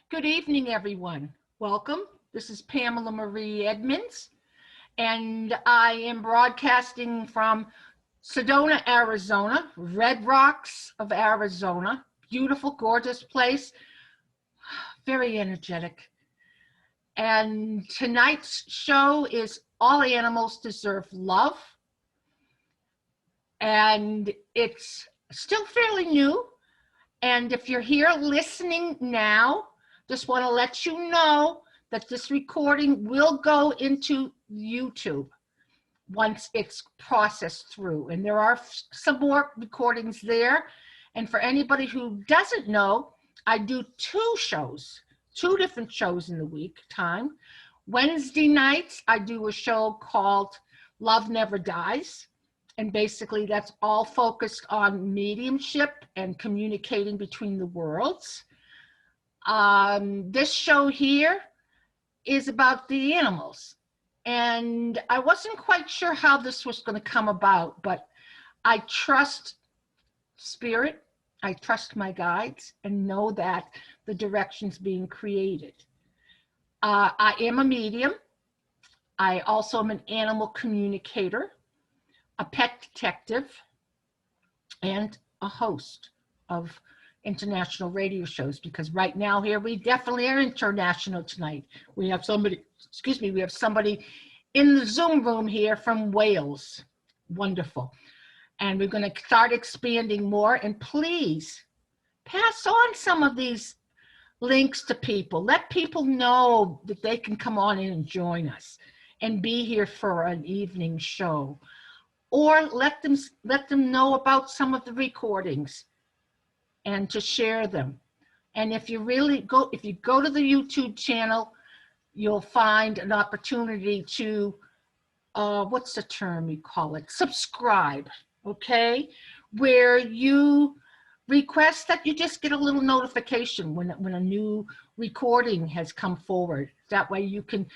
Good evening, everyone. Welcome. This is Pamela Marie Edmunds, and I am broadcasting from Sedona, Arizona, Red Rocks of Arizona. Beautiful, gorgeous place, very energetic. And tonight's show is All Animals Deserve Love. And it's still fairly new. And if you're here listening now, just want to let you know that this recording will go into YouTube once it's processed through. And there are some more recordings there. And for anybody who doesn't know, I do two different shows in the week time. Wednesday nights, I do a show called Love Never Dies. And basically that's all focused on mediumship and communicating between the worlds. This show here is about the animals. And I wasn't quite sure how this was going to come about, but I trust spirit, I trust my guides, and know that the direction's being created. I am a medium. I also am an animal communicator, a pet detective, and a host of international radio shows, because right now here we definitely are international tonight. We have somebody in the Zoom room here from Wales. Wonderful. And we're going to start expanding more, and please pass on some of these links to people. Let people know that they can come on in and join us and be here for an evening show, or let them know about some of the recordings and to share them. And if you go to the YouTube channel, you'll find an opportunity to, what's the term you call it? Subscribe, okay? Where you request that you just get a little notification when a new recording has come forward. That way you can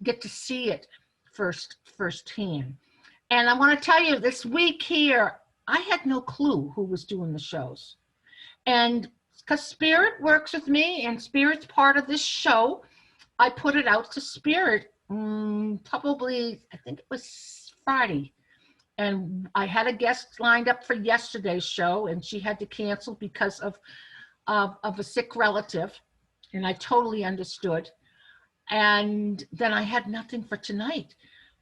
get to see it firsthand. And I want to tell you, this week here, I had no clue who was doing the shows. And because Spirit works with me and Spirit's part of this show, I put it out to Spirit probably, I think it was Friday. And I had a guest lined up for yesterday's show, and she had to cancel because of a sick relative. And I totally understood. And then I had nothing for tonight.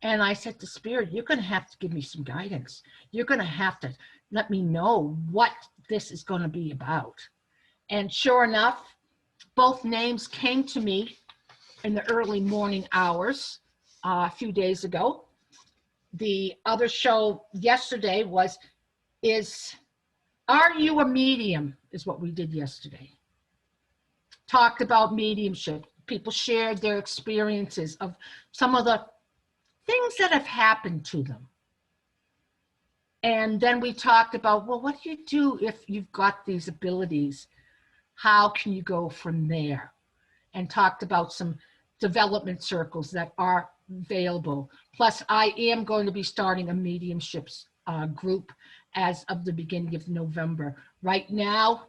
And I said to Spirit, you're going to have to give me some guidance. You're going to have to let me know what this is going to be about. And sure enough, both names came to me in the early morning hours a few days ago. The other show yesterday Are You a Medium? Is what we did yesterday. Talked about mediumship. People shared their experiences of some of the things that have happened to them. And then we talked about, well, what do you do if you've got these abilities? How can you go from there? And talked about some development circles that are available. Plus, I am going to be starting a mediumships group as of the beginning of November. Right now,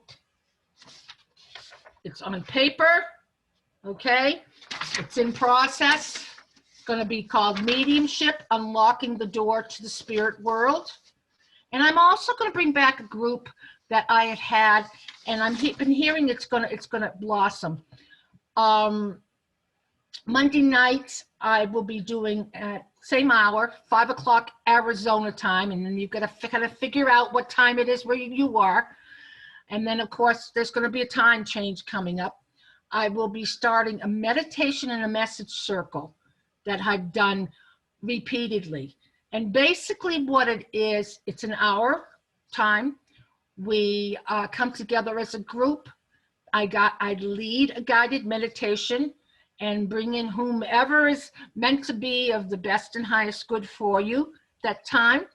it's on paper, okay? It's in process. It's going to be called Mediumship, Unlocking the Door to the Spirit World. And I'm also going to bring back a group that I had, and I've been hearing it's going to blossom. Monday nights, I will be doing at same hour, 5 o'clock Arizona time, and then you've got to kind of figure out what time it is where you are. And then, of course, there's going to be a time change coming up. I will be starting a meditation and a message circle that I've done repeatedly. And basically what it is, it's an hour time. We come together as a group. I lead a guided meditation and bring in whomever is meant to be of the best and highest good for you that time.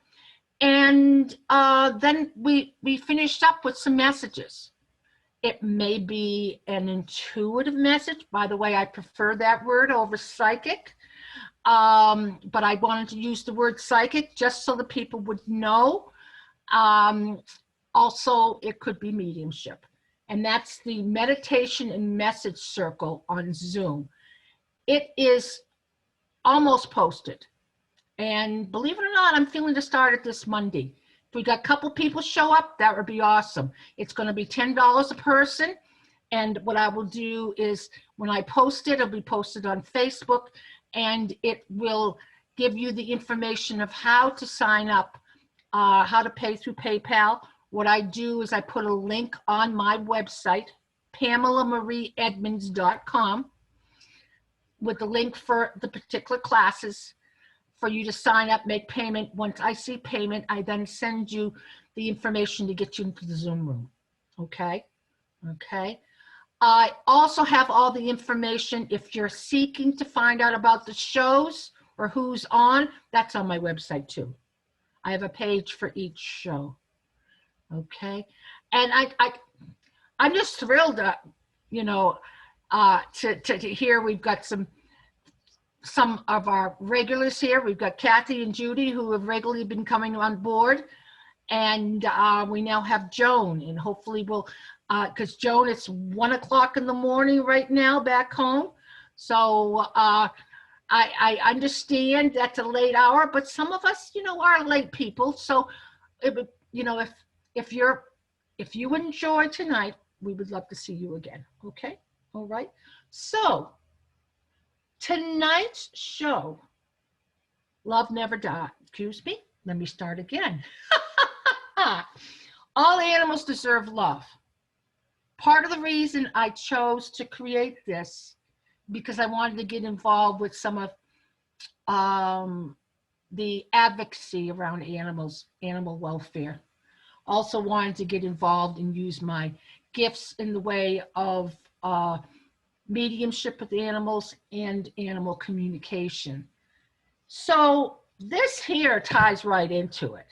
And then we finished up with some messages. It may be an intuitive message. By the way, I prefer that word over psychic. But I wanted to use the word psychic just so the people would know. Also, it could be mediumship. and that's the Meditation and Message Circle on Zoom. It is almost posted. And believe it or not, I'm feeling to start it this Monday. If we got a couple people show up, that would be awesome. It's going to be $10 a person. And what I will do is when I post it, it'll be posted on Facebook, and it will give you the information of how to sign up, how to pay through PayPal. What I do is I put a link on my website, PamelaMarieEdmunds.com, with the link for the particular classes for you to sign up, make payment. Once I see payment, I then send you the information to get you into the Zoom room. Okay? Okay. I also have all the information if you're seeking to find out about the shows or who's on, that's on my website too. I have a page for each show. Okay. And I'm just thrilled to, you know, to hear we've got some of our regulars here. We've got Kathy and Judy who have regularly been coming on board. And we now have Joan, and hopefully we'll, because Joan, it's 1 o'clock in the morning right now back home. So I understand that's a late hour, but some of us, you know, are late people. So, you know, if you enjoy tonight, we would love to see you again. Okay. All right. So tonight's show, Love Never Dies. Excuse me. Let me start again. All animals deserve love. Part of the reason I chose to create this, because I wanted to get involved with some of the advocacy around animals, animal welfare. Also wanted to get involved and use my gifts in the way of mediumship with animals and animal communication. So this here ties right into it.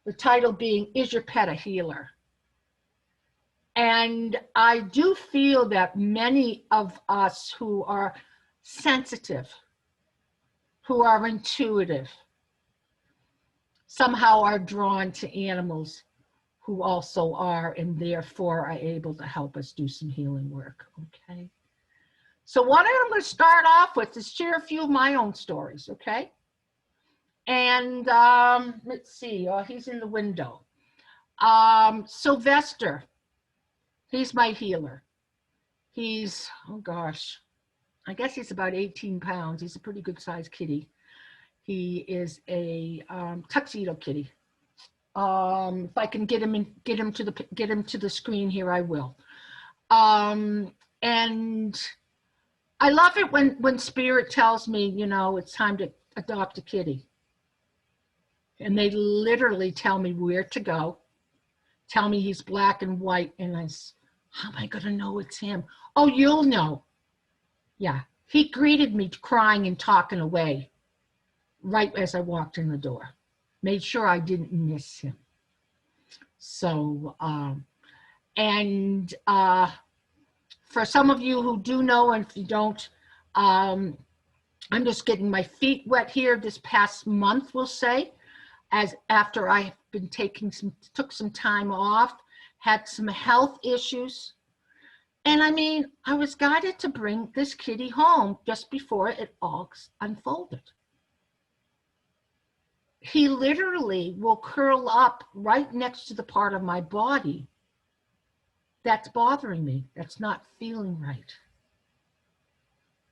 The title being, Is Your Pet a Healer? And I do feel that many of us who are sensitive, who are intuitive, somehow are drawn to animals who also are, and therefore are able to help us do some healing work, okay? So what I'm going to start off with is share a few of my own stories, okay? And let's see, he's in the window. Sylvester, he's my healer. He's, oh gosh, I guess he's about 18 pounds. He's a pretty good sized kitty. He is a tuxedo kitty. If I can get him to the screen here, I will. And I love it when Spirit tells me, you know, it's time to adopt a kitty. And they literally tell me where to go, tell me he's black and white, and how am I going to know it's him? Oh, you'll know. Yeah, he greeted me crying and talking away right as I walked in the door. Made sure I didn't miss him. So, for some of you who do know, and if you don't, I'm just getting my feet wet here this past month, we'll say, as after I've been took some time off, had some health issues. And I mean, I was guided to bring this kitty home just before it all unfolded. He literally will curl up right next to the part of my body that's bothering me, that's not feeling right.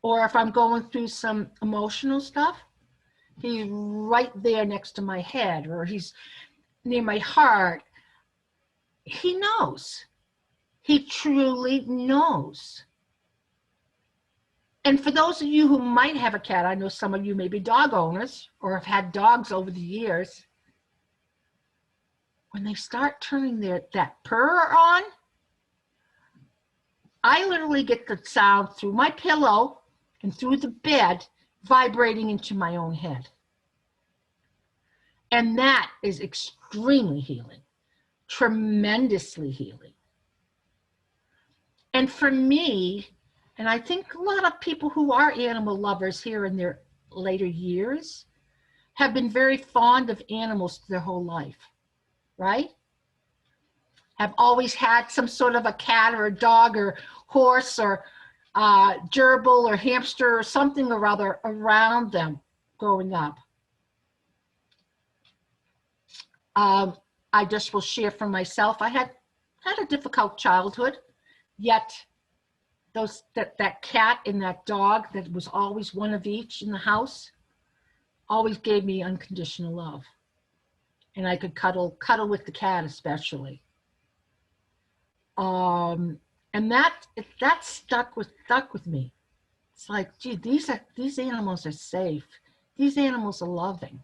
Or if I'm going through some emotional stuff, he's right there next to my head, or he's near my heart. He knows. He truly knows. And for those of you who might have a cat, I know some of you may be dog owners or have had dogs over the years. When they start turning that purr on, I literally get the sound through my pillow and through the bed vibrating into my own head. And that is extremely healing, tremendously healing. And for me, and I think a lot of people who are animal lovers here in their later years have been very fond of animals their whole life, right? have always had some sort of a cat or a dog or horse or gerbil or hamster or something or other around them growing up. I just will share from myself. I had a difficult childhood, yet that cat and that dog that was always one of each in the house always gave me unconditional love. And I could cuddle with the cat especially. And that stuck with me. It's like, gee, these animals are safe. These animals are loving.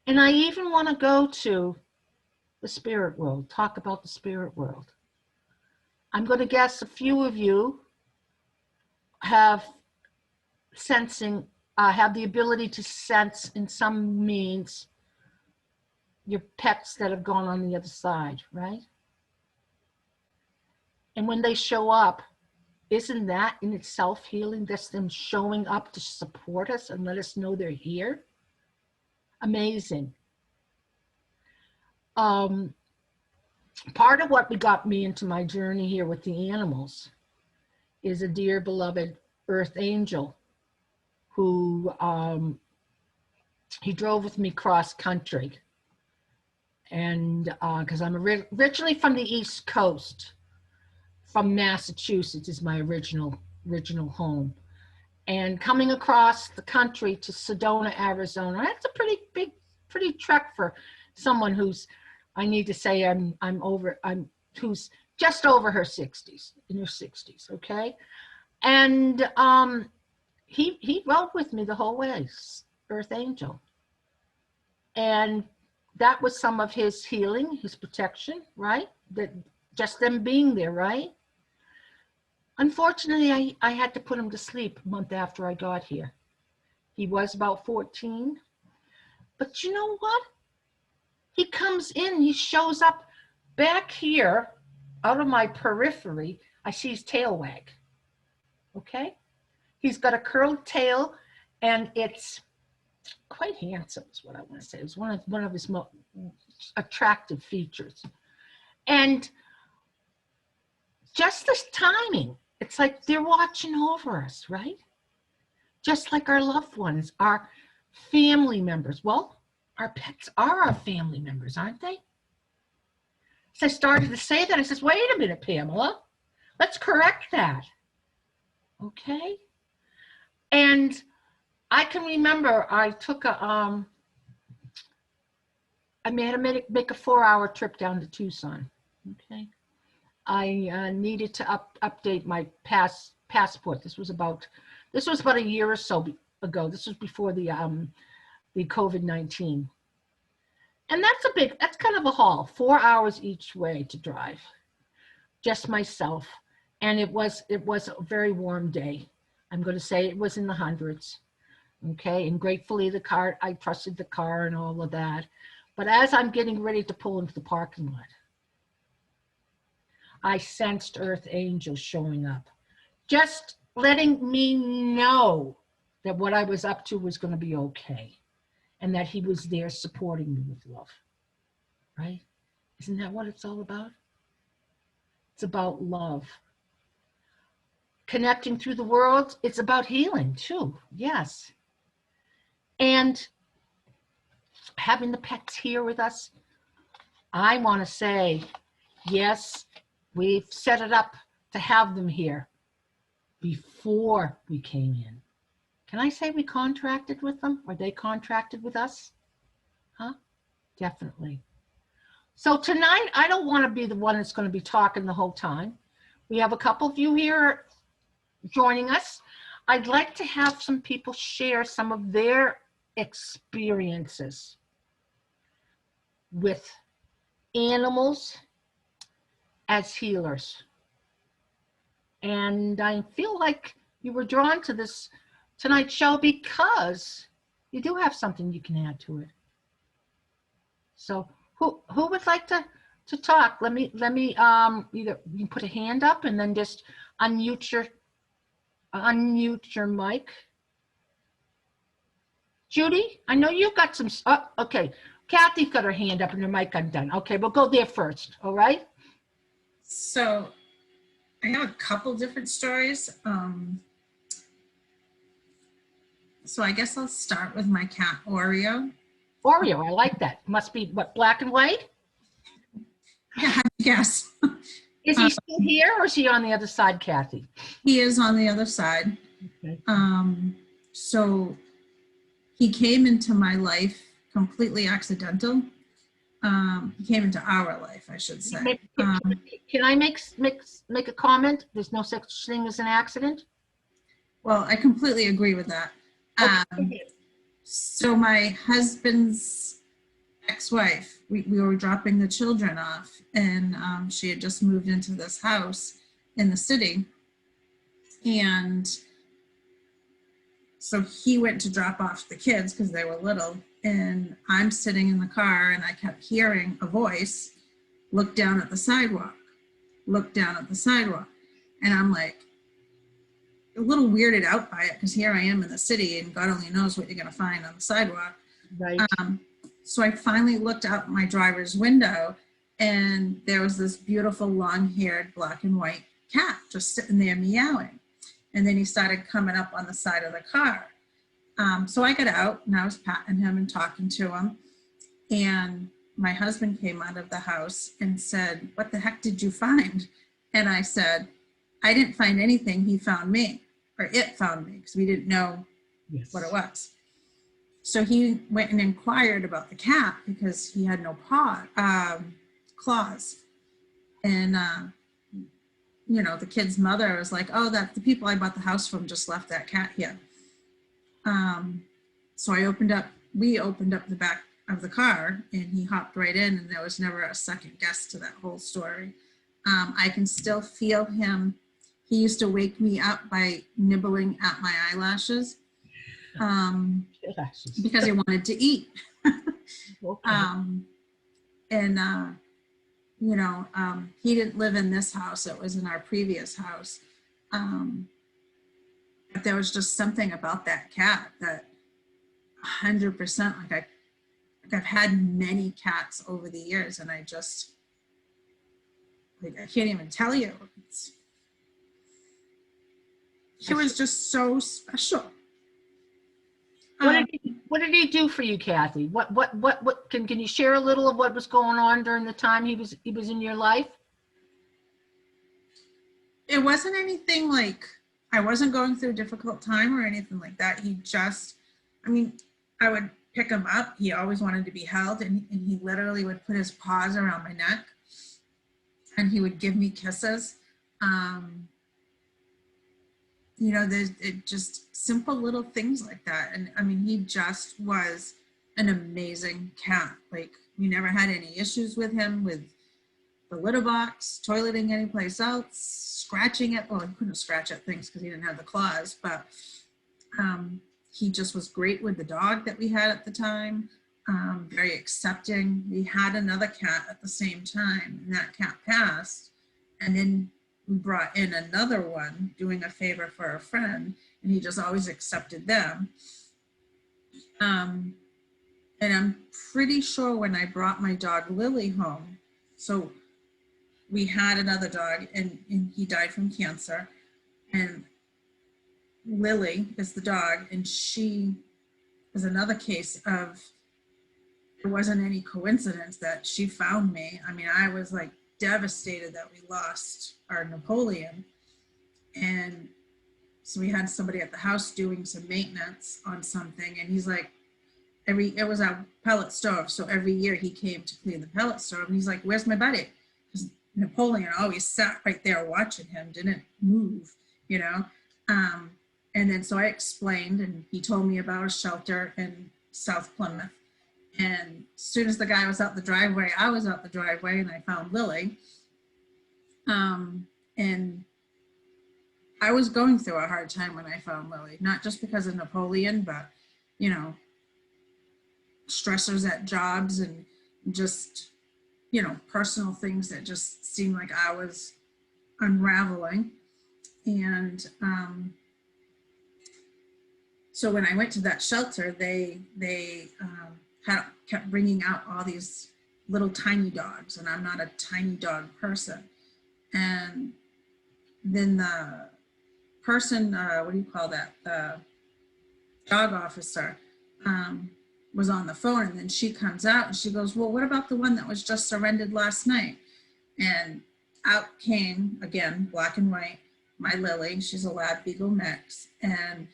And I even want to go to the spirit world, talk about the spirit world. I'm going to guess a few of you have the ability to sense in some means your pets that have gone on the other side, right? And when they show up, isn't that in itself healing? That's them showing up to support us and let us know they're here. Amazing. Part of what got me into my journey here with the animals is a dear beloved earth angel who he drove with me cross country. And because I'm originally from the East Coast, from Massachusetts is my original home. And coming across the country to Sedona, Arizona, that's a pretty trek for someone who's, I need to say who's just over her 60s, in her 60s, okay? And he rode with me the whole way, Earth Angel. And that was some of his healing, his protection, right? That just them being there, right? Unfortunately, I had to put him to sleep a month after I got here. He was about 14. But you know what? He comes in, he shows up back here, out of my periphery, I see his tail wag, okay? He's got a curled tail, and it's quite handsome is what I want to say. It was one of his most attractive features. And just this timing, it's like they're watching over us, right? Just like our loved ones, our family members. Well, our pets are our family members, aren't they? So I started to say that. I says, wait a minute, Pamela, let's correct that. Okay? And I can remember I took I made to make a 4-hour trip down to Tucson. Okay? I needed to update my passport. This was about a year or so ago. This was before the COVID-19. And that's kind of a haul, 4 hours each way to drive, just myself. And it was a very warm day. I'm going to say it was in the hundreds. Okay. And gratefully I trusted the car and all of that. But as I'm getting ready to pull into the parking lot, I sensed Earth Angel showing up, just letting me know that what I was up to was going to be okay, and that he was there supporting me with love, right? Isn't that what it's all about? It's about love. Connecting through the world, it's about healing too, yes. And having the pets here with us, I want to say, yes, we've set it up to have them here before we came in. Can I say we contracted with them, or they contracted with us? Huh? Definitely. So tonight, I don't want to be the one that's going to be talking the whole time. We have a couple of you here joining us. I'd like to have some people share some of their experiences with animals as healers. And I feel like you were drawn to this tonight's show because you do have something you can add to it. So who would like to talk? Let me either you put a hand up and then just unmute your mic. Judy, I know you've got some, okay. Kathy's got her hand up and her mic undone. Okay, we'll go there first, all right? So I have a couple different stories. So I guess I'll start with my cat, Oreo. Oreo, I like that. Must be, what, black and white? Yeah, how'd you guess? Is he still here or is he on the other side, Kathy? He is on the other side. Okay. So he came into my life completely accidental. He came into our life, I should say. Can I make a comment? There's no such thing as an accident? Well, I completely agree with that. Okay. So my husband's ex-wife, we were dropping the children off, and she had just moved into this house in the city. And so he went to drop off the kids because they were little, and I'm sitting in the car and I kept hearing a voice, look down at the sidewalk, look down at the sidewalk. And I'm like a little weirded out by it because here I am in the city and God only knows what you're going to find on the sidewalk. Right. So I finally looked out my driver's window and there was this beautiful long-haired black and white cat just sitting there meowing. And then he started coming up on the side of the car. So I got out and I was patting him and talking to him. And my husband came out of the house and said, "What the heck did you find?" And I said, "I didn't find anything. He found me, or it found me," because we didn't know what it was. So he went and inquired about the cat because he had no claws. And, you know, the kid's mother was like, "Oh, that the people I bought the house from just left that cat here." So we opened up the back of the car and he hopped right in, and there was never a second guess to that whole story. I can still feel him. He used to wake me up by nibbling at my eyelashes because he wanted to eat. You know, he didn't live in this house. It was in our previous house. But there was just something about that cat that 100%, like I've had many cats over the years, and I just, like, I can't even tell you. He was just so special. What did he do for you, Kathy? What can you share a little of what was going on during the time he was in your life? It wasn't anything like, I wasn't going through a difficult time or anything like that. He just, I mean, I would pick him up. He always wanted to be held, and he literally would put his paws around my neck and he would give me kisses. You know, there's just simple little things like that. And I mean, he just was an amazing cat. Like, we never had any issues with him, with the litter box, toileting anyplace else, scratching it. Well, he couldn't scratch at things because he didn't have the claws, but he just was great with the dog that we had at the time. Very accepting. We had another cat at the same time, and that cat passed. And then we brought in another one doing a favor for a friend, and he just always accepted them. And I'm pretty sure when I brought my dog Lily home, so we had another dog and he died from cancer, and Lily is the dog, and she was another case of, it wasn't any coincidence that she found me. I mean, I was like devastated that we lost our Napoleon. And so we had somebody at the house doing some maintenance on something, and he's like, it was a pellet stove, so every year he came to clean the pellet stove, and he's like, "Where's my buddy?" Because Napoleon always sat right there watching him, didn't move, you know. And then so I explained, and he told me about a shelter in South Plymouth. And as soon as the guy was out the driveway, I was out the driveway, and I found Lily. And I was going through a hard time when I found Lily, not just because of Napoleon, but, you know, stressors at jobs and just, you know, personal things that just seemed like I was unraveling. And so when I went to that shelter, they kept bringing out all these little tiny dogs, and I'm not a tiny dog person. And then the person, what do you call that? The dog officer was on the phone, and then she comes out and she goes, well, what about the one that was just surrendered last night? And out came, again, black and white, my Lily. She's a lab beagle mix, and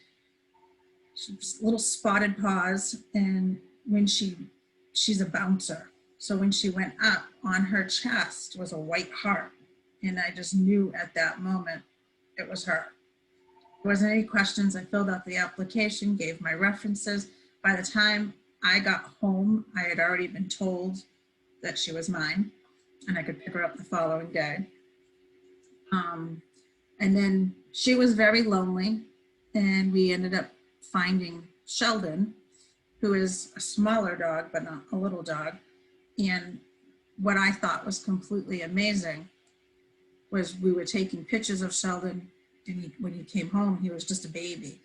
she's little spotted paws. And when she's a bouncer, so when she went up, on her chest was a white heart, and I just knew at that moment it was her. There wasn't any questions. I filled out the application, gave my references. By the time I got home, I had already been told that she was mine, and I could pick her up the following day. And then she was very lonely, and we ended up finding Sheldon, who is a smaller dog, but not a little dog. And what I thought was completely amazing was we were taking pictures of Sheldon, and when he came home, he was just a baby.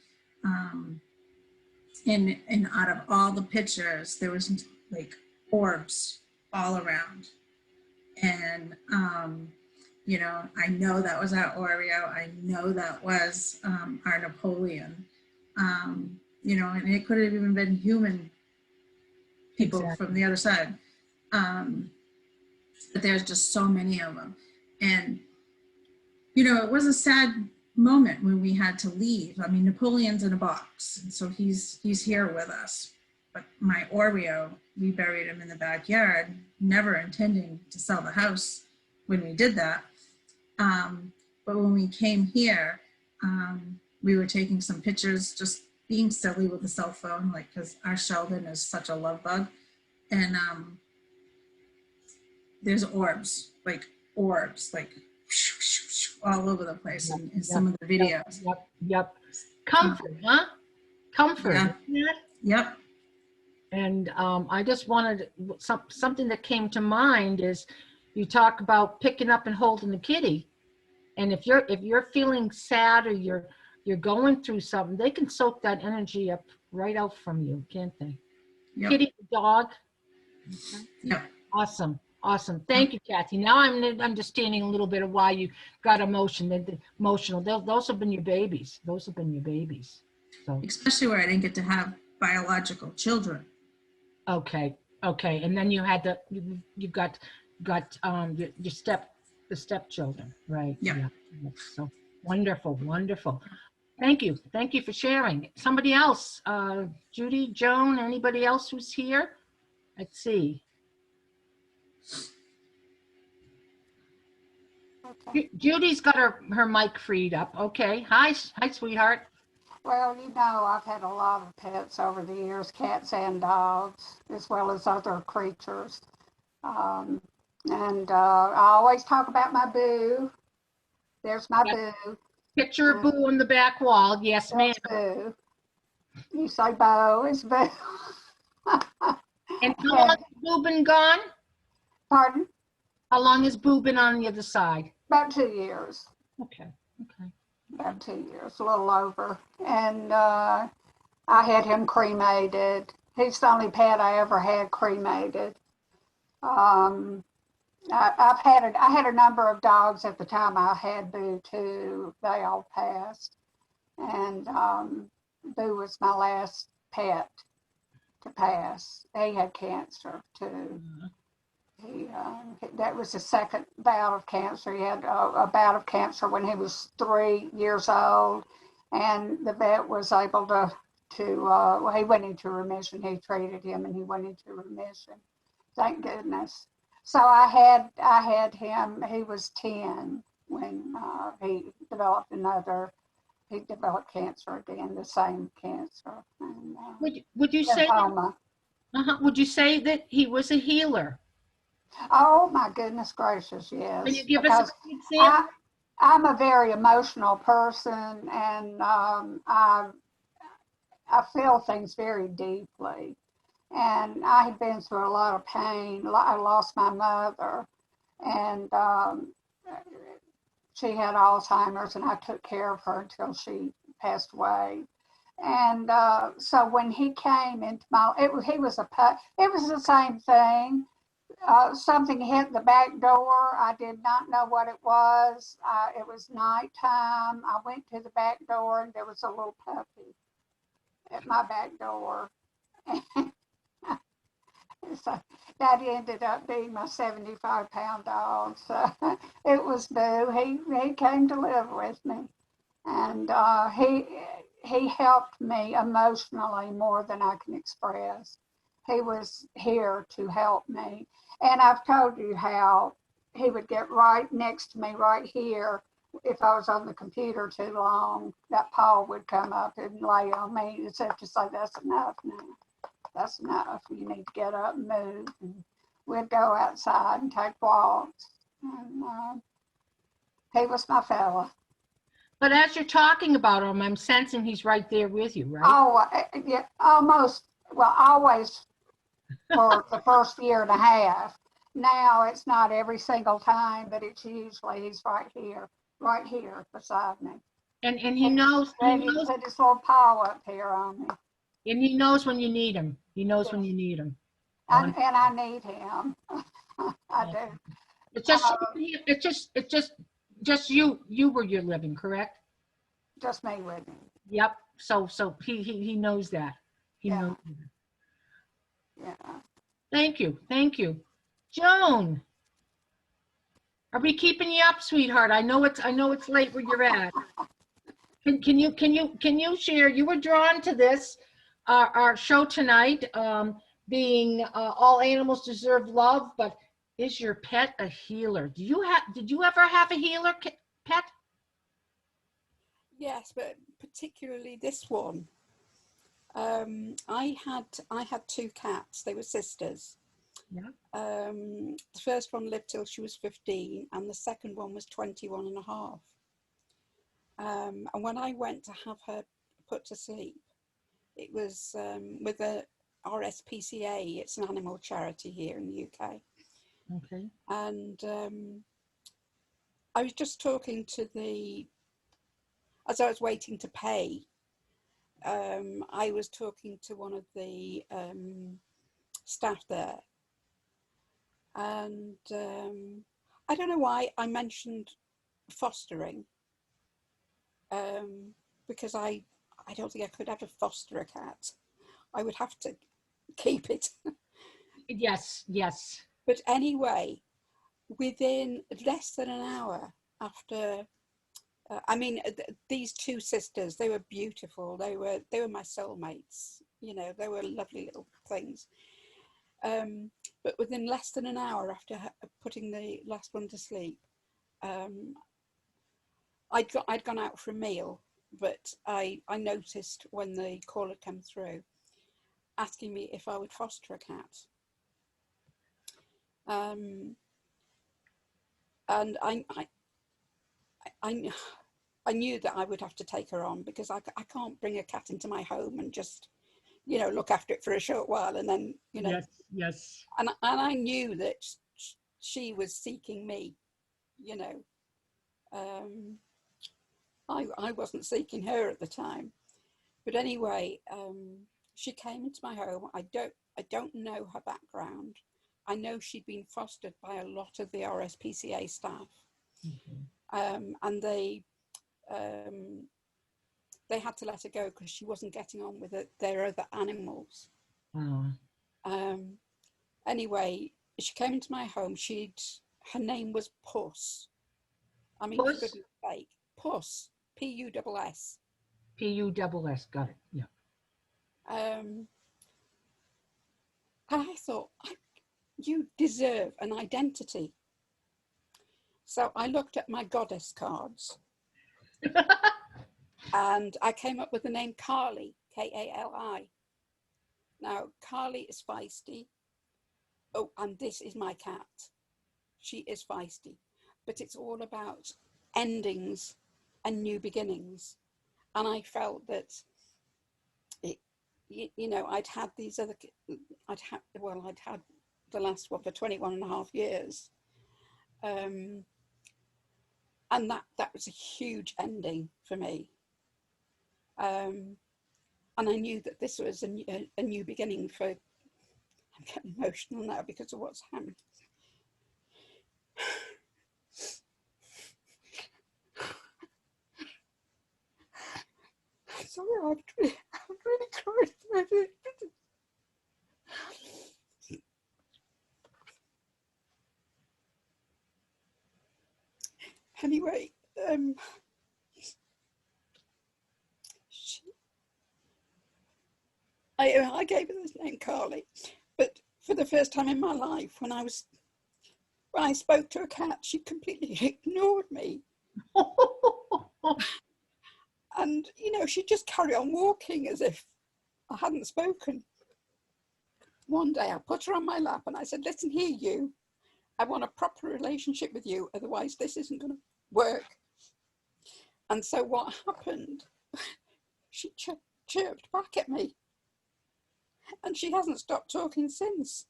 And out of all the pictures, there was like orbs all around. And, you know, I know that was our Oreo. I know that was our Napoleon. You know, and it could have even been human people from the other side. But there's just so many of them. And, you know, it was a sad moment when we had to leave. I mean, Napoleon's in a box, and so he's here with us. But my Oreo, we buried him in the backyard, never intending to sell the house when we did that. But when we came here, we were taking some pictures, just being silly with the cell phone, like, because our Sheldon is such a love bug. And there's orbs, like all over the place in some of the videos. Yep. Comfort, huh? Comfort. Yeah. Yep. And I just wanted something that came to mind is you talk about picking up and holding the kitty, and if you're feeling sad or you're going through something, they can soak that energy up right out from you, can't they? Yep. Kitty, dog. Okay. Yep. Awesome. Thank you, Kathy. Now I'm understanding a little bit of why you got emotional. Those have been your babies. So especially where I didn't get to have biological children. Okay. And then you had you got your stepchildren, right? Yeah. So wonderful. Thank you for sharing. Somebody else, Judy, Joan, anybody else who's here? Let's see. Okay. Judy's got her mic freed up. Okay. Hi, sweetheart. Well, you know, I've had a lot of pets over the years, cats and dogs, as well as other creatures. And I always talk about my Boo. There's my Boo. Picture of Boo on the back wall. Yes, ma'am. Boo. You say Bo, it's Boo. And how long has Boo been gone? Pardon? How long has Boo been on the other side? About 2 years. Okay. About 2 years, a little over. And I had him cremated. He's the only pet I ever had cremated. I had a number of dogs at the time I had Boo too. They all passed. And Boo was my last pet to pass. He had cancer too. That was his second bout of cancer. He had a bout of cancer when he was 3 years old, and the vet was able to well, he went into remission. He treated him, and he went into remission. Thank goodness. So I had him. He was 10 when he developed cancer again, the same cancer. And, would you say would you say that he was a healer? Oh my goodness gracious, yes. Can you give us an example? I'm a very emotional person, and I feel things very deeply. And I had been through a lot of pain. I lost my mother, and she had Alzheimer's, and I took care of her until she passed away. And so when he came into my, he was a pup. It was the same thing. Something hit the back door. I did not know what it was. It was nighttime. I went to the back door and there was a little puppy at my back door. So that ended up being my 75-pound dog. So it was Boo. He came to live with me, and he helped me emotionally more than I can express. He was here to help me, and I've told you how he would get right next to me, right here. If I was on the computer too long, that paw would come up and lay on me as if to say, "That's enough now. That's enough. You need to get up and move." And we'd go outside and take walks. And he was my fella. But as you're talking about him, I'm sensing he's right there with you, right? Oh, yeah, almost, well, always for the first year and a half. Now it's not every single time, but it's usually he's right here beside me. And he knows, Ready to put his little paw up here on me. and he knows when you need him. He knows Yes. when you need him. And I need him. I do. It's just you where you're living, correct? Just me with him. Yep. So he knows that. He knows that. Yeah. Thank you. Joan, are we keeping you up, sweetheart? I know it's late where you're at. Can you share? You were drawn to this our show tonight, being all animals deserve love, but is your pet a healer? Did you ever have a healer pet? Yes, but particularly this one. I had two cats. They were sisters. Yeah. The first one lived till she was 15, and the second one was 21 and a half. And when I went to have her put to sleep, it was with the RSPCA. It's an animal charity here in the UK. Okay. And I was just talking to as I was waiting to pay, I was talking to one of the staff there, and I don't know why I mentioned fostering, because I don't think I could ever foster a cat. I would have to keep it. Yes. But anyway, within less than an hour after, these two sisters, they were beautiful. They were my soulmates. You know, they were lovely little things. But within less than an hour after putting the last one to sleep, I'd gone out for a meal, but I noticed when the call had come through, asking me if I would foster a cat. And I knew that I would have to take her on, because I can't bring a cat into my home and just, you know, look after it for a short while and then, you know. Yes. And I knew that she was seeking me, you know. I wasn't seeking her at the time. But anyway, she came into my home. I don't know her background. I know she'd been fostered by a lot of the RSPCA staff. Mm-hmm. And they had to let her go because she wasn't getting on with their other animals. Anyway, she came into my home. Her name was Puss. I mean, Puss? for goodness sake, Puss, Puss. Puss, got it. Yeah. And I thought, you deserve an identity. So I looked at my goddess cards and I came up with the name Carly, Kali. Now, Carly is feisty. Oh, and this is my cat. She is feisty, but it's all about endings and new beginnings. And I felt that I'd had the last one for 21 and a half years. And that was a huge ending for me. And I knew that this was a new beginning for, I'm getting emotional now because of what's happened. Sorry, I've really cried. Anyway, I gave her this name, Carly, but for the first time in my life, when I spoke to a cat, she completely ignored me. And, you know, she'd just carry on walking as if I hadn't spoken. One day I put her on my lap and I said, listen here, you, I want a proper relationship with you, otherwise this isn't going to work. And so what happened, she chirped back at me, and she hasn't stopped talking since.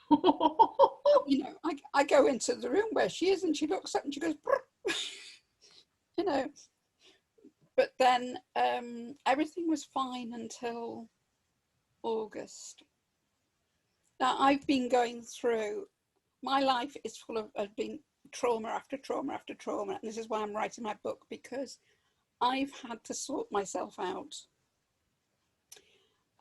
You know, I go into the room where she is and she looks up and she goes, you know. But then everything was fine until August. Now, I've been going through, my life is full of being trauma after trauma after trauma. And this is why I'm writing my book, because I've had to sort myself out.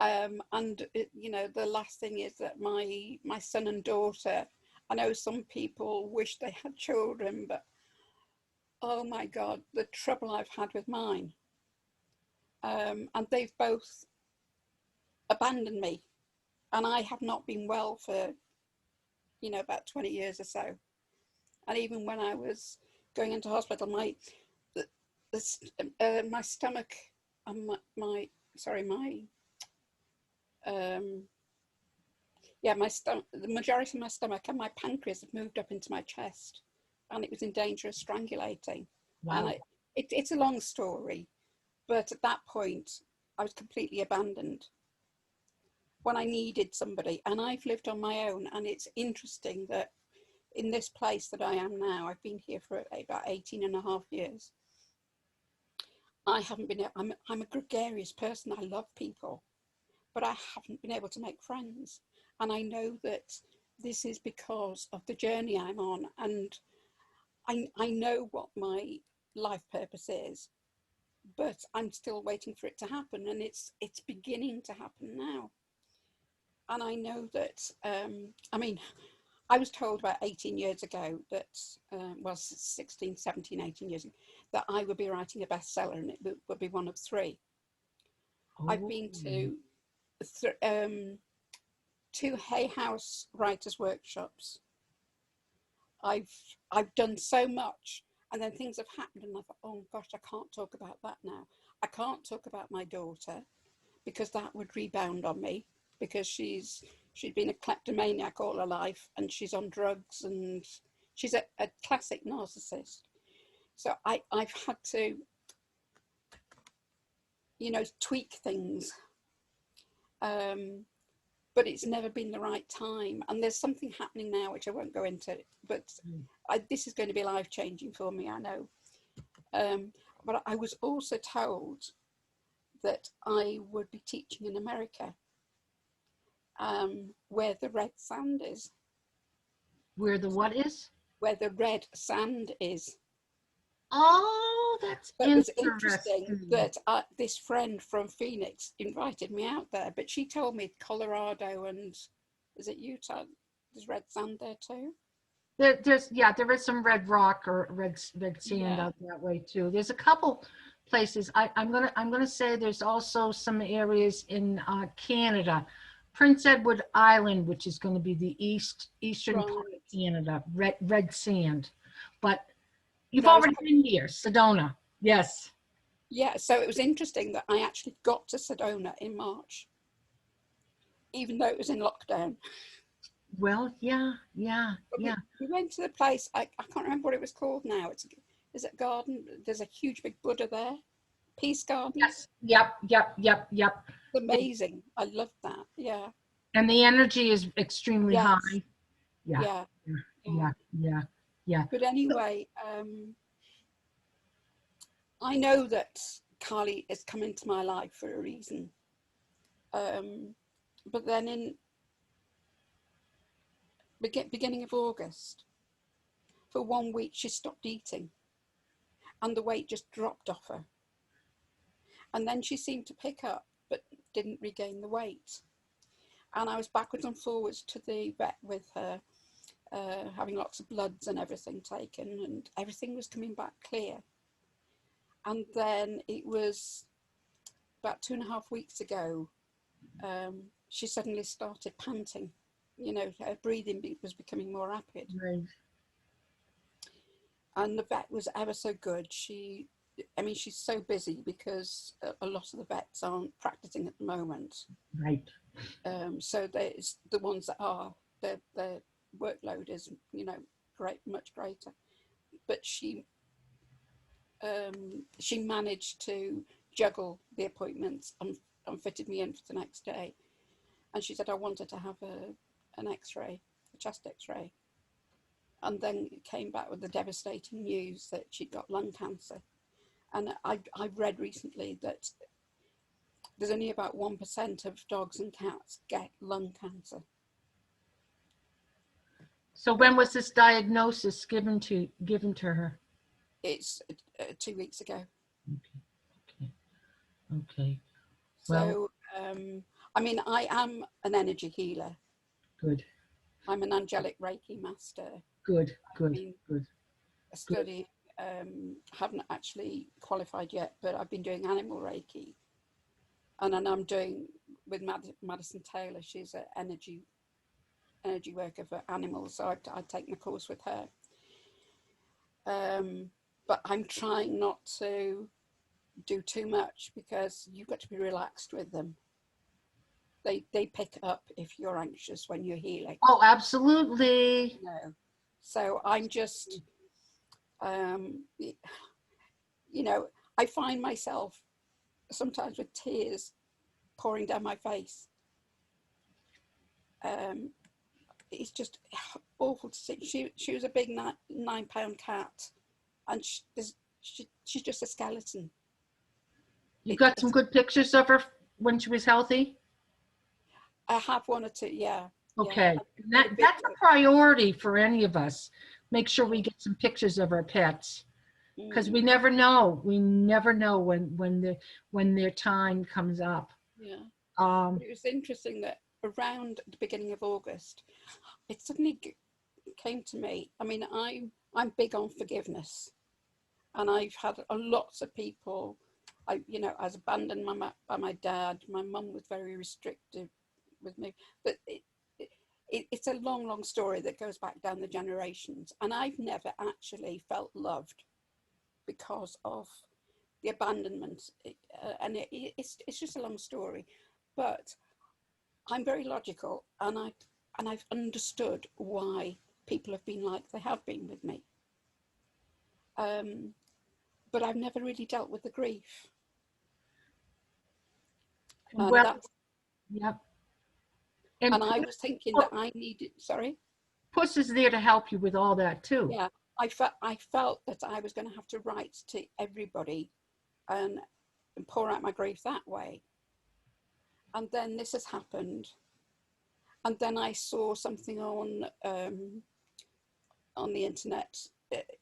And you know, the last thing is that my son and daughter, I know some people wish they had children, but oh my God, the trouble I've had with mine. And they've both abandoned me, and I have not been well for, you know, about 20 years or so. And even when I was going into hospital, my stomach and my stomach, the majority of my stomach and my pancreas had moved up into my chest, and it was in danger of strangulating. Wow. And it's a long story, but at that point I was completely abandoned when I needed somebody. And I've lived on my own, and it's interesting that in this place that I am now, I've been here for about 18 and a half years. I haven't been, I'm a gregarious person. I love people, but I haven't been able to make friends. And I know that this is because of the journey I'm on. And I know what my life purpose is, but I'm still waiting for it to happen. And it's beginning to happen now. And I know that, I mean, I was told about 18 years ago that, well, 16, 17, 18 years ago, that I would be writing a bestseller, and it would be one of 3. Oh. I've been to 2 Hay House writers' workshops. I've done so much, and then things have happened, and I thought, oh gosh, I can't talk about that now. I can't talk about my daughter, because that would rebound on me, because she'd been a kleptomaniac all her life, and she's on drugs, and she's a classic narcissist. So I've had to, you know, tweak things. But it's never been the right time. And there's something happening now, which I won't go into, but this is going to be life-changing for me, I know. But I was also told that I would be teaching in America, where the red sand is. Where the what is? Where the red sand is. Oh, that's interesting. It was interesting that this friend from Phoenix invited me out there, but she told me Colorado and, is it Utah? There's red sand there too? There is some red rock or red sand out that way too. There's a couple places. I'm gonna say there's also some areas in Canada, Prince Edward Island, which is going to be the eastern part of Canada, red sand, but. You've already been here, Sedona. Yes. Yeah, so it was interesting that I actually got to Sedona in March, even though it was in lockdown. Well, yeah. We went to the place, I can't remember what it was called now. Is it garden? There's a huge big Buddha there. Peace Garden. Yes. Yep. Amazing. I loved that. Yeah. And the energy is extremely high. Yeah. But anyway, I know that Carly has come into my life for a reason. But then in beginning of August, for 1 week, she stopped eating and the weight just dropped off her. And then she seemed to pick up, but didn't regain the weight. And I was backwards and forwards to the vet with her, having lots of bloods and everything taken, and everything was coming back clear. And then it was about 2.5 weeks ago, she suddenly started panting. You know, her breathing was becoming more rapid. Right. And the vet was ever so good. I mean, she's so busy because a lot of the vets aren't practicing at the moment. Right. So there's the ones that are, their workload is, you know, much greater. But she managed to juggle the appointments and fitted me in for the next day. And she said I wanted to have an X-ray, a chest X-ray. And then it came back with the devastating news that she'd got lung cancer. And I've read recently that there's only about 1% of dogs and cats get lung cancer. So when was this diagnosis given to her? It's 2 weeks ago. Okay. So, I mean, I am an energy healer. Good. I'm an angelic Reiki master. Good. I study, haven't actually qualified yet, but I've been doing animal Reiki. And then I'm doing with Madison Taylor. She's an energy worker for animals. So I've taken a course with her. But I'm trying not to do too much because you've got to be relaxed with them. They pick up if you're anxious when you're healing. Oh, absolutely. No. So I'm just, you know, I find myself sometimes with tears pouring down my face. It's just awful to see. She was a big 9-pound cat, and she's just a skeleton. You got some good pictures of her when she was healthy? I have one or two, yeah. Okay, Yeah. that's a priority for any of us. Make sure we get some pictures of our pets, because we never know. We never know when their time comes up. Yeah. It was interesting that around the beginning of August, it suddenly came to me. I mean, I'm big on forgiveness, and I've had lots of people. I was abandoned by my dad. My mum was very restrictive with me, but it's a long story that goes back down the generations, and I've never actually felt loved because of the abandonment, and it's just a long story, but I'm very logical, and I've understood why people have been like they have been with me, but I've never really dealt with the grief. Well, yep. And I was thinking that I needed, sorry? Puss is there to help you with all that too. Yeah, I felt that I was going to have to write to everybody and pour out my grief that way. And then this has happened. And then I saw something on the internet.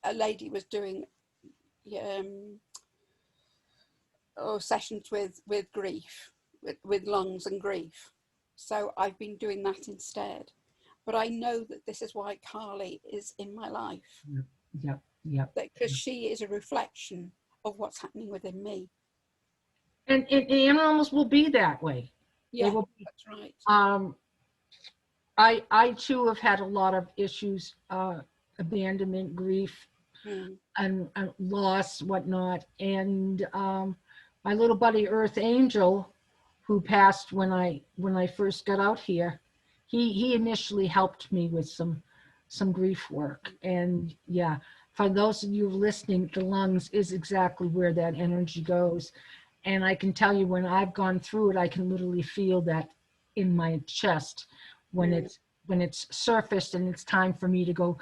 A lady was doing sessions with grief, with lungs and grief. So I've been doing that instead. But I know that this is why Carly is in my life. Yep. Because she is a reflection of what's happening within me. And animals will be that way. Yeah, that's right. I too have had a lot of issues, abandonment, grief, and loss, whatnot. And my little buddy Earth Angel, who passed when I first got out here, he initially helped me with some grief work. And yeah, for those of you listening, the lungs is exactly where that energy goes. And I can tell you, when I've gone through it, I can literally feel that in my chest when it's surfaced and it's time for me to go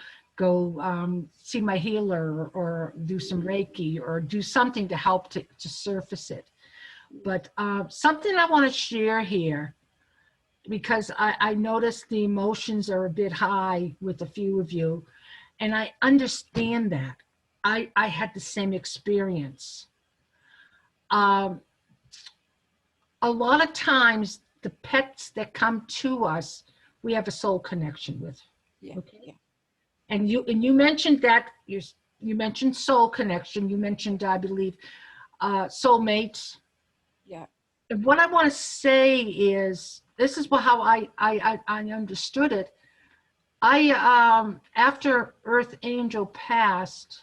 see my healer or do some Reiki or do something to help to surface it. But something I want to share here, because I noticed the emotions are a bit high with a few of you, and I understand that. I had the same experience. A lot of times, the pets that come to us, we have a soul connection with. Yeah. Okay. Yeah. And you mentioned that you mentioned soul connection. You mentioned, I believe, soulmates. Yeah. And what I want to say is, this is how I understood it. After Earth Angel passed,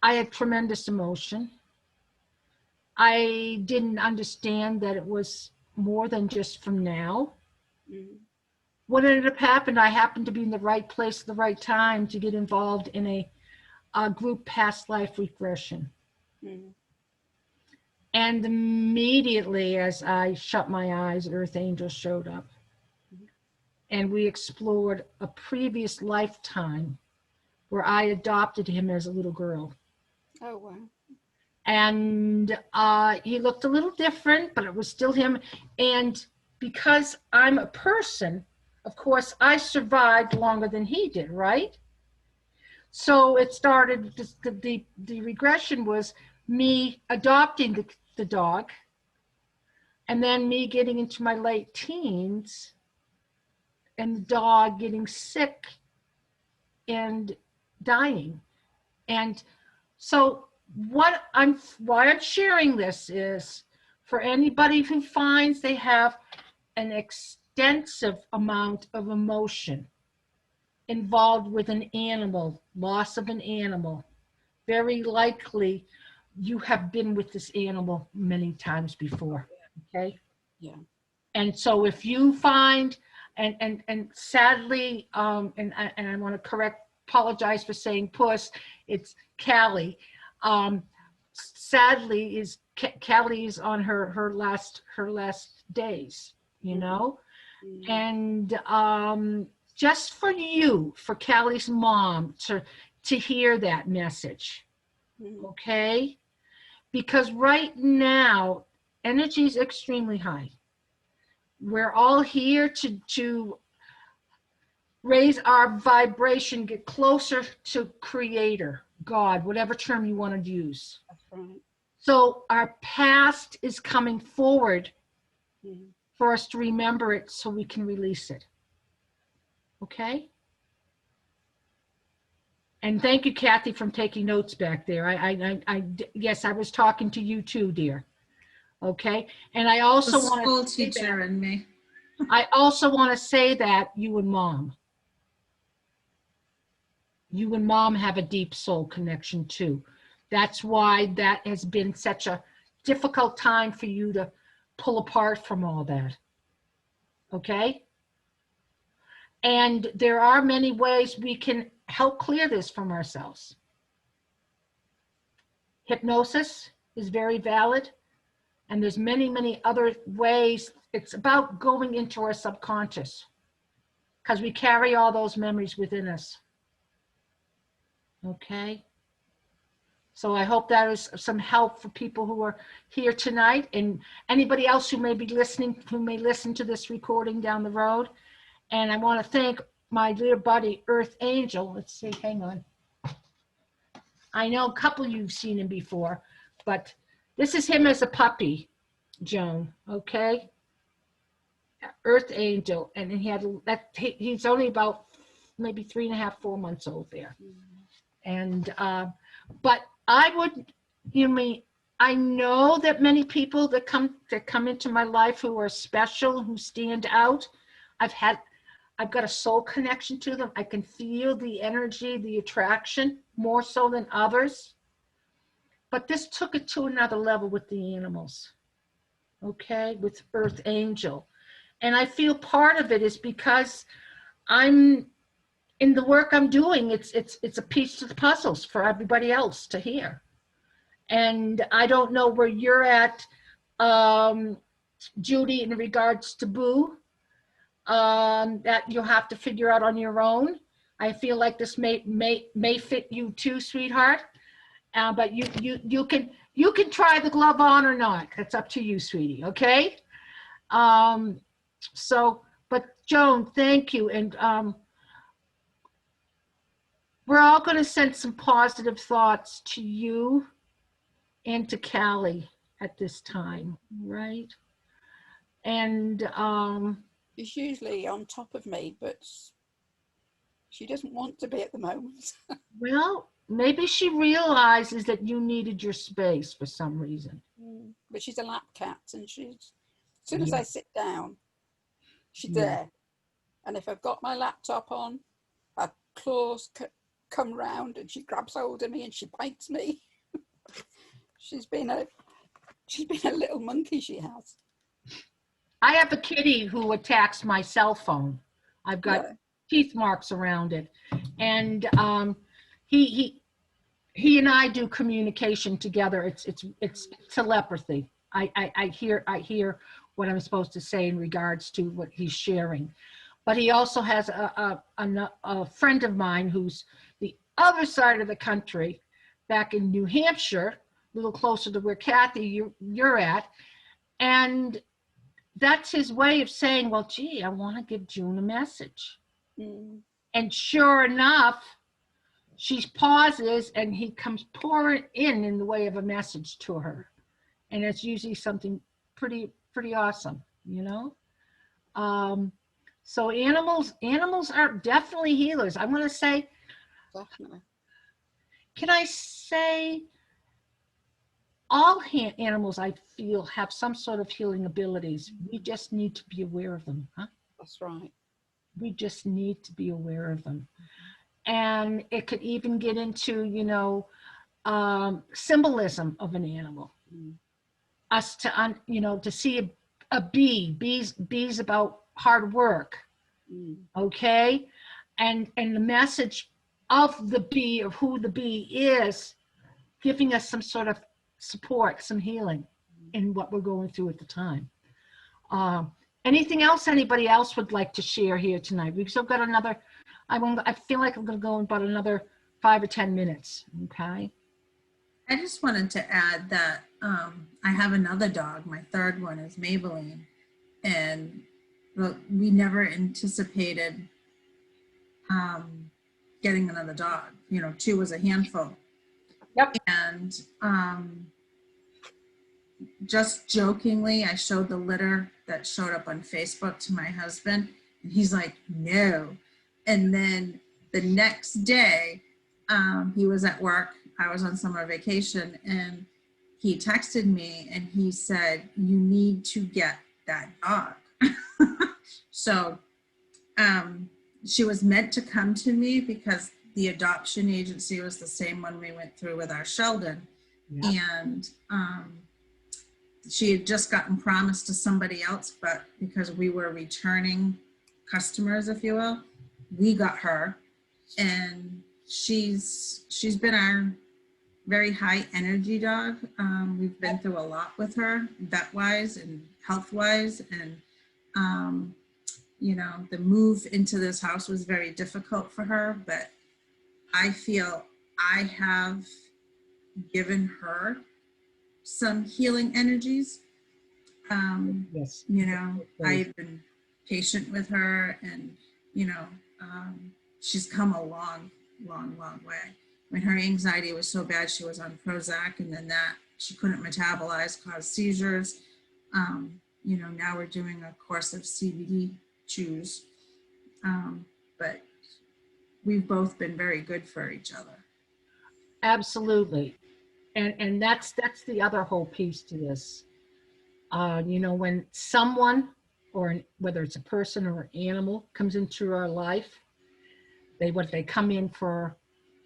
I had tremendous emotion. I didn't understand that it was more than just from now. Mm. What ended up happening, I happened to be in the right place at the right time to get involved in a group past life regression. Mm. And immediately as I shut my eyes, Earth Angel showed up. Mhm. And we explored a previous lifetime where I adopted him as a little girl. Oh, wow. And he looked a little different, but it was still him. And because I'm a person, of course, I survived longer than he did, right? So it started, the regression was me adopting the dog, and then me getting into my late teens, and the dog getting sick and dying. And so why I'm sharing this is for anybody who finds they have an extensive amount of emotion involved with an animal, loss of an animal, very likely you have been with this animal many times before. Okay. Yeah. And so if you find, and sadly, and I want to apologize for saying puss, it's Callie. Sadly, Callie is on her last days, you know, Mm. and just for you, for Callie's mom to hear that message, Mm. okay? Because right now, energy is extremely high. We're all here to raise our vibration, get closer to creator, God, whatever term you want to use. That's right. So our past is coming forward Mm. for us to remember it so we can release it. Okay? And thank you, Kathy, for taking notes back there. Yes, I was talking to you too, dear. Okay? And I The also school want to say teacher that, and me. I also want to say that you and mom have a deep soul connection too. That's why that has been such a difficult time for you to pull apart from all that. Okay? And there are many ways we can help clear this from ourselves. Hypnosis is very valid, and there's many other ways. It's about going into our subconscious because we carry all those memories within us. Okay? So I hope that is some help for people who are here tonight, and anybody else who may be listening, who may listen to this recording down the road. And I want to thank my dear buddy, Earth Angel. Let's see, hang on. I know a couple you've seen him before, but this is him as a puppy, Joan, okay? Earth Angel, and he had that. He's only about maybe 3.5, 4 months old there. Mm. And but I would, I know that many people that come into my life who are special, who stand out. I've got a soul connection to them. I can feel the energy, the attraction, more so than others. But this took it to another level with the animals, okay, with Earth Angel. And I feel part of it is because I'm in the work I'm doing, it's a piece of the puzzles for everybody else to hear. And I don't know where you're at, Judy, in regards to Boo, that you'll have to figure out on your own. I feel like this may fit you too, sweetheart. But you you can try the glove on or not. That's up to you, sweetie. Okay. So, but Joan, thank you. And we're all going to send some positive thoughts to you and to Callie at this time, right? And She's usually on top of me, but she doesn't want to be at the moment. well, maybe she realizes that you needed your space for some reason. But she's a lap cat, and she's, as soon as Yeah. I sit down, she's Yeah. there. And if I've got my laptop on, her claws come round and she grabs hold of me and she bites me. She's been a little monkey, she has. I have a kitty who attacks my cell phone. I've got teeth marks around it, and he and I do communication together. It's telepathy. I hear what I'm supposed to say in regards to what he's sharing. But he also has a friend of mine who's the other side of the country, back in New Hampshire, a little closer to where Kathy you're at, and that's his way of saying, well, gee, I want to give June a message. And sure enough, she pauses and he comes pouring in the way of a message to her. And it's usually something pretty awesome, you know? So animals are definitely healers. I'm going to say, Definitely. can I say all animals, I feel, have some sort of healing abilities. We just need to be aware of them, huh? That's right. We just need to be aware of them. And it could even get into, you know, symbolism of an animal. Us to, you know, to see a bee. Bees about hard work. Okay? And the message of the bee, of who the bee is, giving us some sort of support, some healing in what we're going through at the time. Anything else anybody else would like to share here tonight? We've still got another, I feel like I'm going to go in about another 5 or 10 minutes, okay? I just wanted to add that I have another dog. My third one is Maybelline. And we never anticipated getting another dog. You know, 2 was a handful. Yep. And just jokingly, I showed the litter that showed up on Facebook to my husband, and he's like, no. And then the next day, he was at work. I was on summer vacation, and he texted me and he said, you need to get that dog. So she was meant to come to me because the adoption agency was the same one we went through with our Sheldon. Yep. And she had just gotten promised to somebody else, but because we were returning customers, if you will, we got her. And she's been our very high energy dog. We've been through a lot with her, vet wise and health wise. And, you know, the move into this house was very difficult for her, but I feel I have given her some healing energies. Yes. You know, I've been patient with her, and, you know, she's come a long way. When her anxiety was so bad, she was on Prozac, and then that she couldn't metabolize, caused seizures. You know, now we're doing a course of CBD chews, but we've both been very good for each other. Absolutely. And that's the other whole piece to this. You know, when someone, or whether it's a person or an animal, comes into our life, they come in for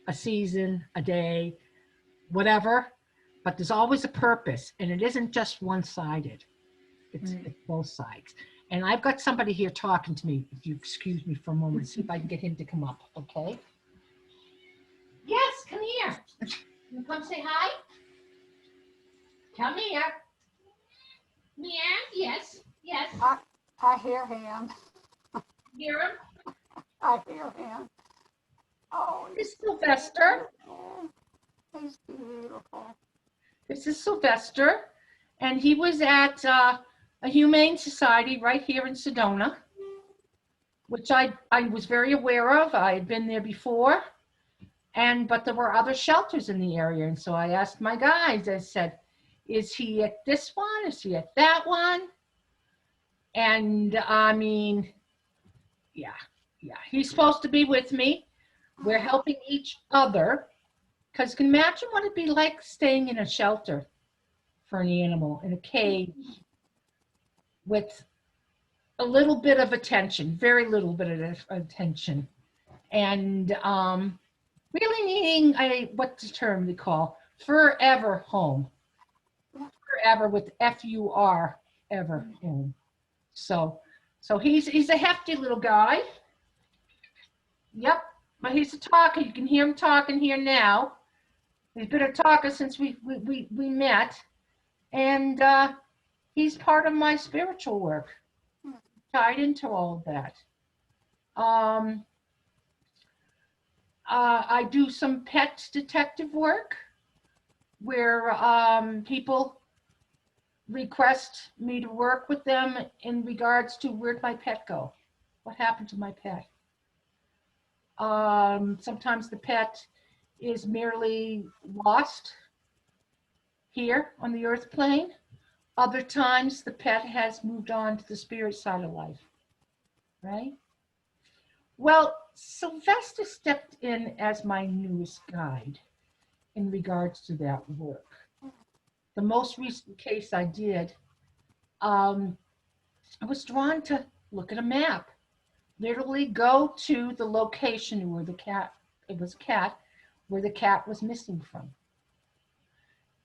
a season, a day, whatever, but there's always a purpose, and it isn't just one-sided. It's both sides. And I've got somebody here talking to me. If you excuse me for a moment, see if I can get him to come up, okay? Yes, come here. You come say hi? Come here. Yeah, yes. I hear him. Hear him? I hear him. Oh, It's Sylvester. He's beautiful. This is Sylvester, and he was at a humane society right here in Sedona, which I was very aware of. I had been there before, but there were other shelters in the area, and so I asked my guides. I said, "Is he at this one? Is he at that one?" And I mean, yeah, he's supposed to be with me. We're helping each other, because can you imagine what it'd be like staying in a shelter for an animal in a cage with a little bit of attention, very little bit of attention, and really needing what's the term they call forever home, forever with FUR ever home. So he's a hefty little guy. Yep, but he's a talker. You can hear him talking here now. He's been a talker since we met, and he's part of my spiritual work, tied into all of that. I do some pet detective work where people request me to work with them in regards to where'd my pet go? What happened to my pet? Sometimes the pet is merely lost here on the earth plane. Other times the pet has moved on to the spirit side of life, right? Well, Sylvester stepped in as my newest guide in regards to that work. The most recent case I did, I was drawn to look at a map, literally go to the location where the cat, where the cat was missing from,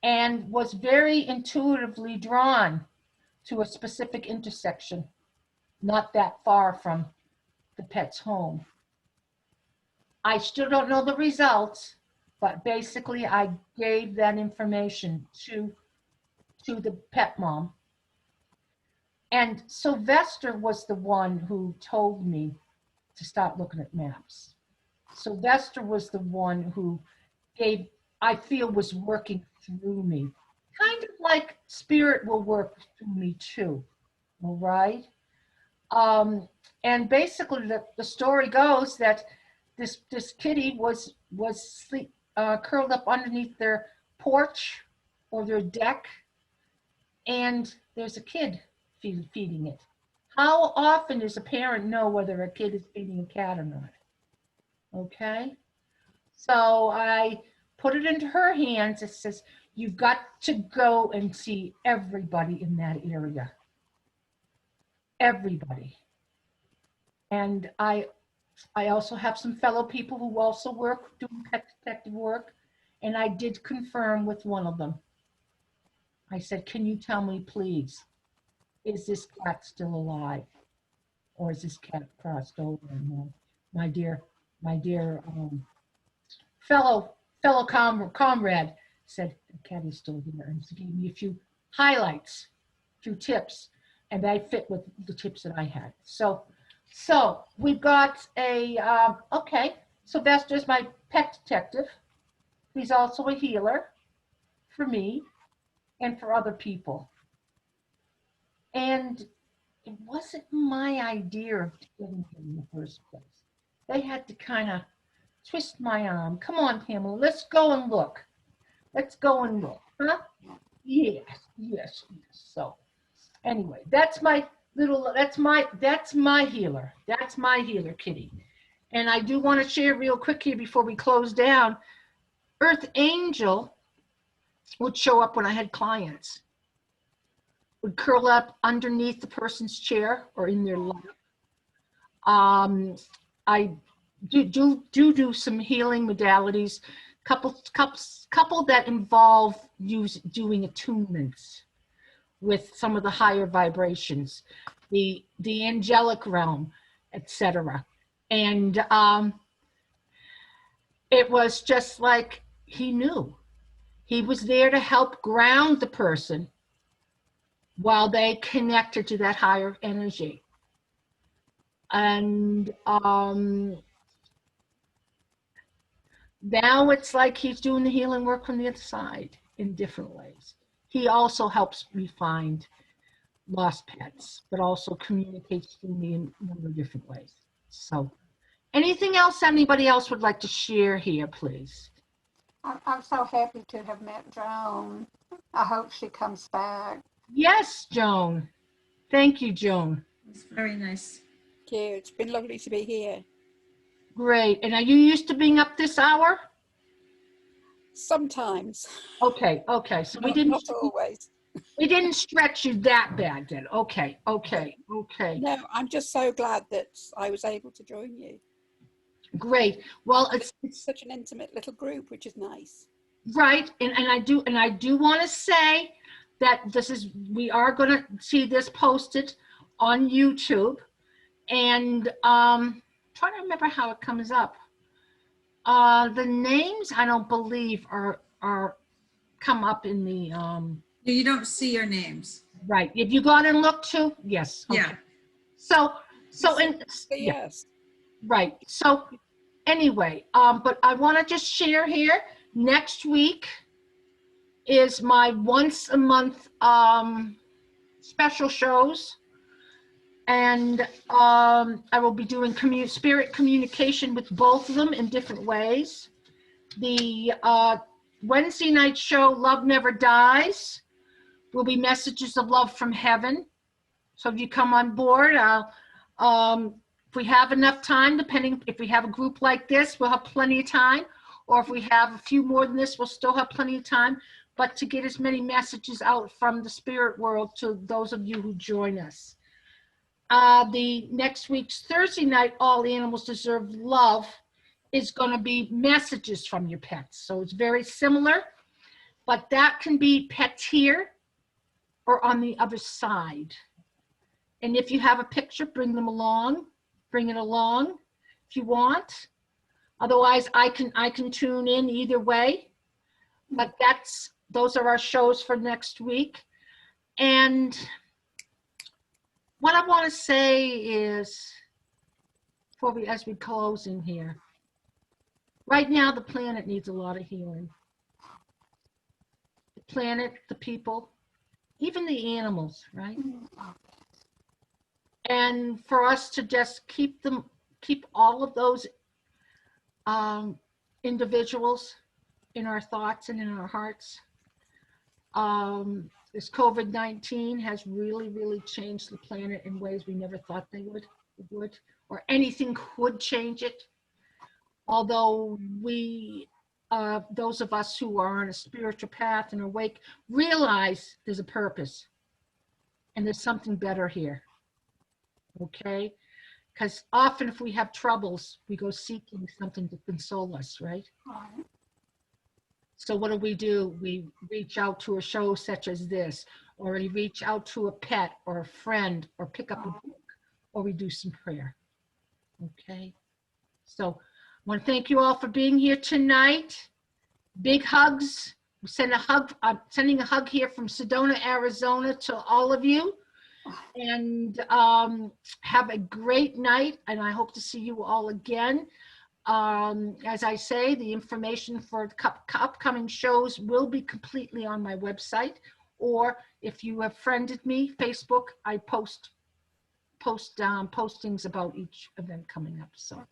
and was very intuitively drawn to a specific intersection, not that far from the pet's home. I still don't know the results, but basically I gave that information to the pet mom. And Sylvester was the one who told me to start looking at maps. Sylvester was the one who I feel was working through me. Kind of like spirit will work through me too, all right? And basically the story goes that this kitty was curled up underneath their porch or their deck, and there's a kid feeding it. How often does a parent know whether a kid is feeding a cat or not? Okay, so I put it into her hands. It says, you've got to go and see everybody in that area. Everybody. And I also have some fellow people who also work doing pet detective work, and I did confirm with one of them. I said, can you tell me, please, is this cat still alive, or is this cat crossed over? And my dear fellow comrade said, the cat is still here, and he gave me a few highlights, a few tips, and they fit with the tips that I had. So we've got okay, Sylvester's my pet detective. He's also a healer for me and for other people. And it wasn't my idea of getting him in the first place. They had to kind of twist my arm. Come on, Pamela, let's go and look. Let's go and look, huh? Yes. So anyway, that's my healer. That's my healer, Kitty. And I do want to share real quick here before we close down. Earth Angel would show up when I had clients, would curl up underneath the person's chair or in their lap. I do some healing modalities, couple that involve doing attunements with some of the higher vibrations, the angelic realm, etc. And it was just like he knew. He was there to help ground the person while they connected to that higher energy. And now it's like he's doing the healing work from the other side. in different ways. He also helps me find lost pets, but also communicates to me in a number of different ways. So anything else anybody else would like to share here, please? I'm so happy to have met Joan. I hope she comes back. Yes, Joan. Thank you, Joan. It's very nice. Thank you. It's been lovely to be here. Great. And are you used to being up this hour? Sometimes, Okay, okay. So not always. we didn't stretch you that bad then. Okay, okay, okay. No, I'm just so glad that I was able to join you. Great. Well, it's Such an intimate little group, which is nice. right. And I do want to say that we are going to see this posted on YouTube, and trying to remember how it comes up. The names I don't believe are come up in the You don't see your names. right. If you go out and look too, yes. Okay. Yeah. So yeah, Yes. right. So anyway, but I want to just share here. Next week is my once a month special shows, and I will be doing spirit communication with both of them in different ways. The Wednesday night show, Love Never Dies, will be messages of love from heaven. So if you come on board, if we have enough time, depending if we have a group like this, we'll have plenty of time. Or if we have a few more than this, we'll still have plenty of time. But to get as many messages out from the spirit world to those of you who join us. The next week's Thursday night, All Animals Deserve Love, is going to be messages from your pets. So it's very similar, but that can be pets here or on the other side. And if you have a picture, bring it along if you want. Otherwise, I can tune in either way. But those are our shows for next week. And what I want to say is, as we close in here, right now the planet needs a lot of healing. The planet, the people, even the animals, right? And for us to just keep all of those individuals in our thoughts and in our hearts. This COVID-19 has really, really changed the planet in ways we never thought it would, or anything could change it. Although those of us who are on a spiritual path and awake, realize there's a purpose and there's something better here. Okay? Because often if we have troubles, we go seeking something to console us, right? Right. So what do? We reach out to a show such as this, or we reach out to a pet or a friend, or pick up a book, or we do some prayer. Okay? So I want to thank you all for being here tonight. Big hugs. I'm sending a hug here from Sedona, Arizona to all of you. And have a great night, and I hope to see you all again. As I say, the information for the upcoming shows will be completely on my website, or if you have friended me, Facebook, I post postings about each event coming up. So,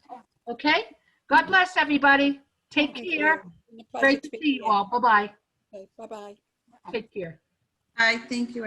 okay? God bless everybody. Take care. Great to see you all. Bye-bye. Okay, bye-bye. Take care. I thank you.